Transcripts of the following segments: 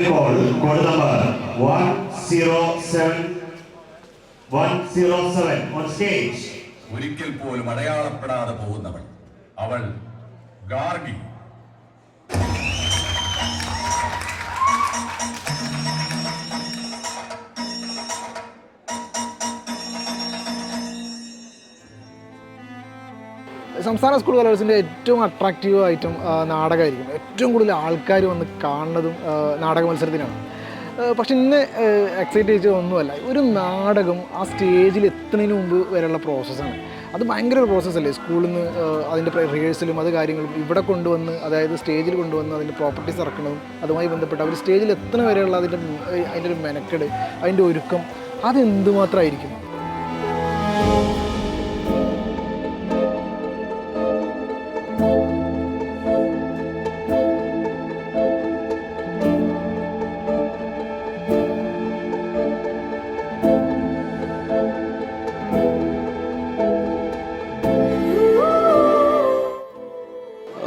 Code number 107 on stage. ഒരിക്കൽ പോലും അടയാളപ്പെടാതെ പോകുന്നവൾ അവൾ ഗാർഗി. സംസ്ഥാന സ്കൂൾ കലോത്സവത്തിൻ്റെ ഏറ്റവും അട്രാക്റ്റീവ് ഐറ്റം നാടകമായിരിക്കും. ഏറ്റവും കൂടുതൽ ആൾക്കാർ വന്ന് കാണുന്നതും നാടക മത്സരത്തിനാണ്. പക്ഷെ ഇന്ന് എക്സൈറ്റ് ചെയ്ത് ഒന്നുമല്ല, ഒരു നാടകം ആ സ്റ്റേജിൽ എത്തുന്നതിന് മുമ്പ് വരെയുള്ള പ്രോസസ്സാണ്. അത് ഭയങ്കര ഒരു പ്രോസസ്സല്ലേ. സ്കൂളിൽ നിന്ന് അതിൻ്റെ റിഹേഴ്സലും അത് കാര്യങ്ങളും ഇവിടെ കൊണ്ടുവന്ന്, അതായത് സ്റ്റേജിൽ കൊണ്ടുവന്ന് അതിൻ്റെ പ്രോപ്പർട്ടീസ് ഇറക്കുന്നതും അതുമായി ബന്ധപ്പെട്ട് അവർ സ്റ്റേജിൽ എത്തുന്ന വരെയുള്ള അതിൻ്റെ ഒരു മെനക്കെട്, അതിൻ്റെ ഒരുക്കം, അതെന്തുമാത്രമായിരിക്കും.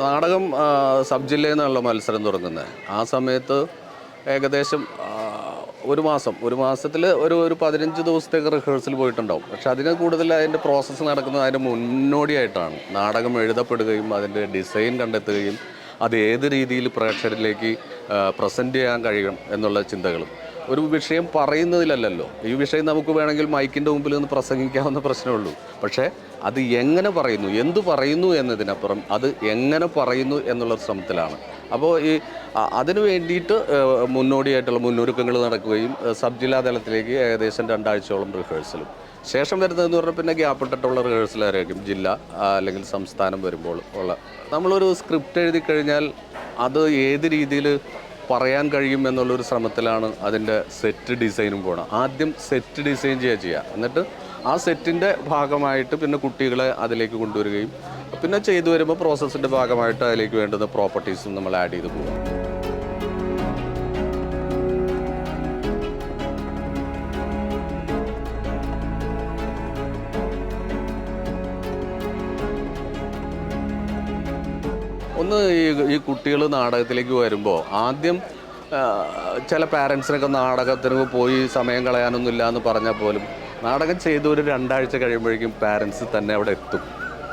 നാടകം സബ് ജില്ലയിൽ നിന്നുള്ള മത്സരം തുടങ്ങുന്നത്. ആ സമയത്ത് ഏകദേശം ഒരു മാസത്തിൽ ഒരു 15 ദിവസത്തേക്ക് റിഹേഴ്സൽ പോയിട്ടുണ്ടാവും. പക്ഷെ അതിന് കൂടുതൽ അതിൻ്റെ പ്രോസസ്സ് നടക്കുന്നത് അതിന് മുന്നോടിയായിട്ടാണ്. നാടകം എഴുതപ്പെടുകയും അതിൻ്റെ ഡിസൈൻ കണ്ടെത്തുകയും അത് ഏത് രീതിയിൽ പ്രേക്ഷകരിലേക്ക് പ്രസൻറ്റ് ചെയ്യാൻ കഴിയും എന്നുള്ള ചിന്തകളും. ഒരു വിഷയം പറയുന്നതിലല്ലല്ലോ. ഈ വിഷയം നമുക്ക് വേണമെങ്കിൽ മൈക്കിൻ്റെ മുമ്പിൽ നിന്ന് പ്രസംഗിക്കാവുന്ന പ്രശ്നമുള്ളൂ. പക്ഷേ അത് എങ്ങനെ പറയുന്നു, എന്തു പറയുന്നു എന്നതിനപ്പുറം അത് എങ്ങനെ പറയുന്നു എന്നുള്ള ശ്രമത്തിലാണ്. അപ്പോൾ അതിനു വേണ്ടിയിട്ട് മുന്നോടിയായിട്ടുള്ള മുന്നൊരുക്കങ്ങൾ നടക്കുകയും സബ് ജില്ലാ തലത്തിലേക്ക് ഏകദേശം 2 ആഴ്ചയോളം റിഹേഴ്സലും ശേഷം വരുന്നതെന്ന് പറഞ്ഞാൽ പിന്നെ ഗ്യാപ്പിട്ടിട്ടുള്ള റിഹേഴ്സലായിരിക്കും ജില്ല അല്ലെങ്കിൽ സംസ്ഥാനം വരുമ്പോൾ ഉള്ള. നമ്മളൊരു സ്ക്രിപ്റ്റ് എഴുതി കഴിഞ്ഞാൽ അത് ഏത് രീതിയിൽ പറയാൻ കഴിയും എന്നുള്ളൊരു ശ്രമത്തിലാണ് അതിൻ്റെ സെറ്റ് ഡിസൈനും പോകണം. ആദ്യം സെറ്റ് ഡിസൈൻ ചെയ്യുക, എന്നിട്ട് ആ സെറ്റിൻ്റെ ഭാഗമായിട്ട് പിന്നെ കുട്ടികളെ അതിലേക്ക് കൊണ്ടുവരികയും പിന്നെ ചെയ്തു വരുമ്പോൾ പ്രോസസ്സിൻ്റെ ഭാഗമായിട്ട് അതിലേക്ക് വേണ്ടുന്ന പ്രോപ്പർട്ടീസും നമ്മൾ ആഡ് ചെയ്ത് പോകാം. ഒന്ന് ഈ കുട്ടികൾ നാടകത്തിലേക്ക് വരുമ്പോൾ ആദ്യം ചില പാരൻസിനൊക്കെ നാടകത്തിന് പോയി സമയം കളയാനൊന്നുമില്ല എന്ന് പറഞ്ഞാൽ പോലും നാടകം ചെയ്ത് ഒരു 2 ആഴ്ച കഴിയുമ്പോഴേക്കും പാരൻസ് തന്നെ അവിടെ എത്തും.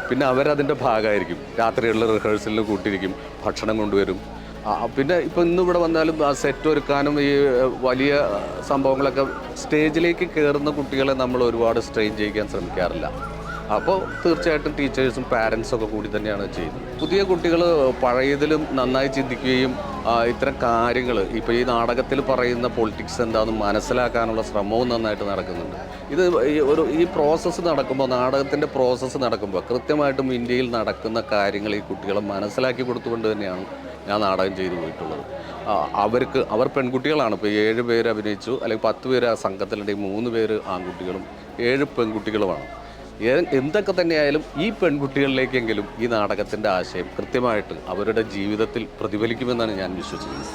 പിന്നെ അവരതിൻ്റെ ഭാഗമായിരിക്കും. രാത്രികളിൽ റിഹേഴ്സലിന് കൂട്ടിയിരിക്കും, ഭക്ഷണം കൊണ്ടുവരും. പിന്നെ ഇപ്പോൾ ഇന്നിവിടെ വന്നാലും ആ സെറ്റ് ഒരുക്കാനും ഈ വലിയ സംഭവങ്ങളൊക്കെ സ്റ്റേജിലേക്ക് കയറുന്ന കുട്ടികളെ നമ്മൾ ഒരുപാട് സ്ട്രെയിൻ ചെയ്യിക്കാൻ ശ്രമിക്കാറില്ല. അപ്പോൾ തീർച്ചയായിട്ടും ടീച്ചേഴ്സും പാരൻസും ഒക്കെ കൂടി തന്നെയാണ് ചെയ്യുന്നത്. പുതിയ കുട്ടികൾ പഴയതിലും നന്നായി ചിന്തിക്കുകയും ഇത്തരം കാര്യങ്ങൾ ഇപ്പോൾ ഈ നാടകത്തിൽ പറയുന്ന പൊളിറ്റിക്സ് എന്താണെന്ന് മനസ്സിലാക്കാനുള്ള ശ്രമവും നന്നായിട്ട് നടക്കുന്നുണ്ട്. ഈ പ്രോസസ്സ് നടക്കുമ്പോൾ, നാടകത്തിൻ്റെ പ്രോസസ്സ് നടക്കുമ്പോൾ കൃത്യമായിട്ടും ഇന്ത്യയിൽ നടക്കുന്ന കാര്യങ്ങൾ ഈ കുട്ടികളെ മനസ്സിലാക്കി കൊടുത്തുകൊണ്ട് തന്നെയാണ് ഞാൻ നാടകം ചെയ്തു പോയിട്ടുള്ളത്. അവർ പെൺകുട്ടികളാണ്. ഇപ്പോൾ 7 പേര് അഭിനയിച്ചു, അല്ലെങ്കിൽ 10 പേര് ആ സംഘത്തിലുണ്ടെങ്കിൽ 3 പേര് ആൺകുട്ടികളും 7 പെൺകുട്ടികളുമാണ്. എന്തൊക്കെ തന്നെയായാലും ഈ പെൺകുട്ടികളിലേക്കെങ്കിലും ഈ നാടകത്തിൻ്റെ ആശയം കൃത്യമായിട്ട് അവരുടെ ജീവിതത്തിൽ പ്രതിഫലിക്കുമെന്നാണ് ഞാൻ വിശ്വസിക്കുന്നത്.